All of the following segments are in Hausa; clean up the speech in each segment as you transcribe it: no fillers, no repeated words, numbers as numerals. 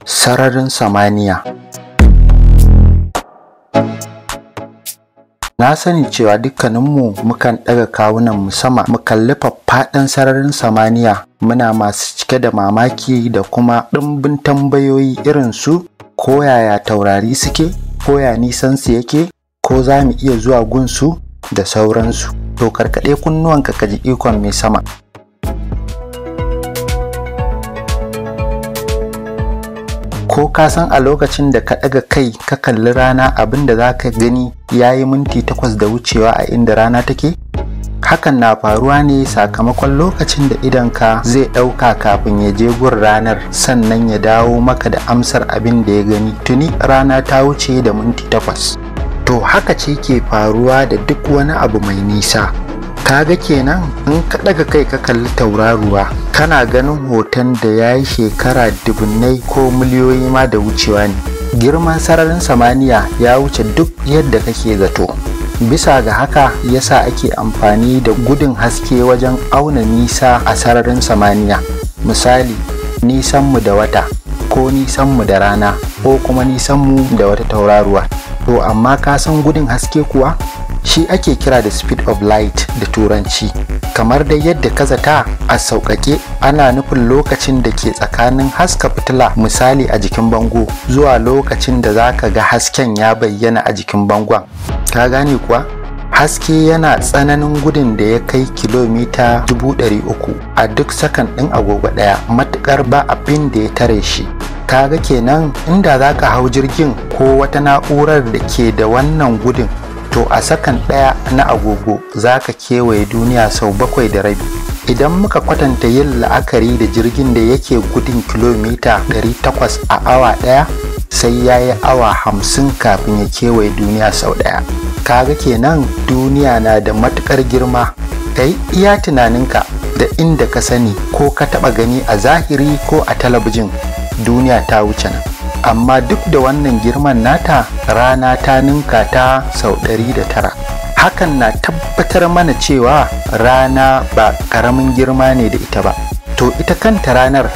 Sararin samaniya. Na sani cewa dukkaninmu mukan ɗaga kawunanmu sama mu kalli faffaɗan sararin samaniya, muna masu cike da mamaki da kuma ɗimbin tambayoyi irinsu ko yaya taurari suke, ko ya nisansu yake, ko zamu iya zuwa gunsu da sauransu. To karkaɗe kunnuwanka ka ji ikon mai sama. Ko ka san a lokacin da ka ɗaga kai ka kalli rana abinda za ka gani ya yi minti 8 da wucewa a inda rana take? Hakan na faruwa ne sakamakon lokacin da idonka zai ɗauka kafin ya je gun ranar, sannan ya dawo maka da amsar abin da ya gani tuni rana ta wuce da minti 8. To haka ce ke faruwa da duk wani abu mai nisa. Kaga kenan in ka ɗaga kai ka kalli tauraruwa kana ganin hoton da ya yi shekara dubunnai ko miliyoyi ma da wucewa ne. Girman sararin samaniya ya wuce duk yadda kake zato. Bisa ga haka yasa ake amfani da gudun haske wajen auna nisa a sararin samaniya. Misali, nisanmu da wata, ko nisanmu da rana, ko kuma nisanmu da wata tauraruwa. To amma ka san gudun haske kuwa? Shi ake kira da speed of light da turanci. Kamar dai yadda ka zata, a sauƙaƙe ana nufin lokacin da ke tsakanin haska fitila misali a jikin bango zuwa lokacin da za ka ga hasken ya bayyana a jikin bangon. Ka gane kuwa? Haske yana tsananin gudun da ya kai kilomita 300,000 a duk sakan ɗin agogo ɗaya, matuƙar ba abin da ya tare shi. Kaga kenan inda za ka hau jirgin ko wata na'urar da ke da wannan gudun, to a sakan ɗaya na agogo za ka kewaye duniya sau 7.5. Idan muka kwatanta yin la'akari da jirgin da yake gudun kilomita 800 a awa ɗaya, sai ya yi awa 50 kafin ya kewaye duniya sau ɗaya. Kaga kenan duniya na da matuƙar girma. Kai iya tunaninka da inda ka sani ko ka taɓa gani a zahiri ko a talabijin, duniya ta wuce nan. Amma duk da wannan girman nata, rana ta ninka ta sau 109. Hakan na tabbatar mana cewa rana ba ƙaramin girma ne da ita ba. To ita kanta ranar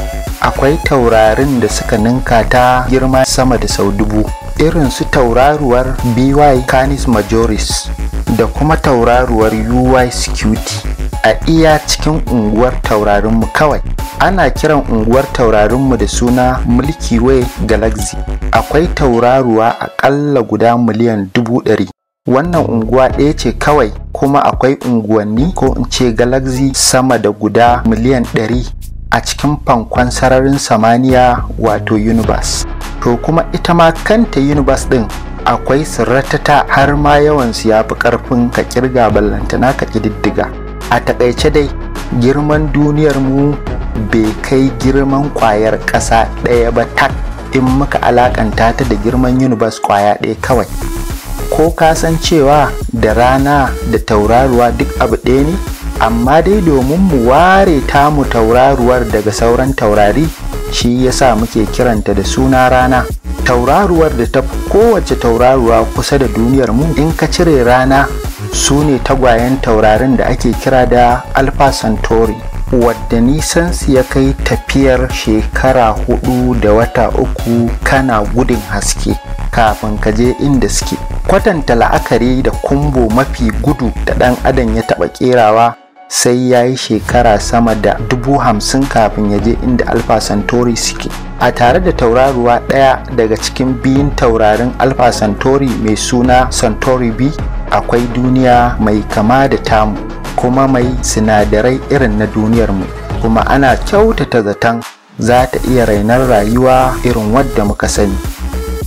akwai taurarin da suka ninka ta girma sama da sau 1000, irin su tauraruwar BY Canis Majoris da kuma tauraruwar UY Scuti. A iya cikin unguwar taurarinmu kawai ana kiran unguwar taurarinmu da suna Milky Way Galaxy. Akwai tauraruwa aƙalla guda miliyan 100,000. Wannan unguwa ɗaya ce kawai, kuma akwai unguwanni ko in ce galaxy sama da guda miliyan 100 a cikin fankon sararin samaniya, wato universe. To kuma ita ma kanta universe ɗin akwai sirratata har ma yawansu ya fi ƙarfin ka kirga ballantana ka ƙididdiga. A taƙaice dai, girman duniyarmu bai kai girman ƙwayar ƙasa ɗaya ba tak in muka alaƙanta ta da girman universe ƙwaya ɗaya kawai. Ko ka san cewa da rana da tauraruwa duk abu ɗaya ne? Amma dai domin mu ware tamu tauraruwar daga sauran taurari, shi yasa muke kiranta da suna rana. Tauraruwar da ta fi kowace tauraruwa kusa da duniyarmu in ka cire rana, su ne tagwayen taurarin da ake kira da Alpha Centauri, wadda nisansu ya kai tafiyar shekara 4 da wata 3 kana gudun haske kafin ka je inda suke. Kwatanta la'akari da kumbo mafi gudu da ɗan adam ya taɓa ƙerawa, sai ya yi shekara sama da 50,000 kafin ya je inda Alpha Centauri suke. A tare da tauraruwa ɗaya daga cikin biyun taurarin Alpha Centauri mai suna Centauri B, akwai duniya mai kama da tamu kuma mai sinadarai irin na duniyarmu, kuma ana kyautata zaton za ta iya rainar rayuwa irin wadda muka sani.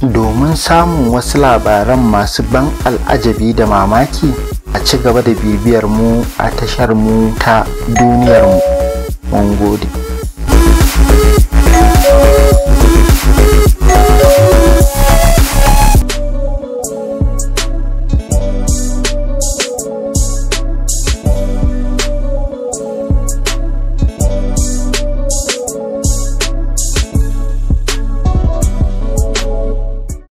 Domin samun wasu labaran masu ban al'ajabi da mamaki, a ci gaba da bibiyar mu a tashar mu ta duniyarmu. Mun gode.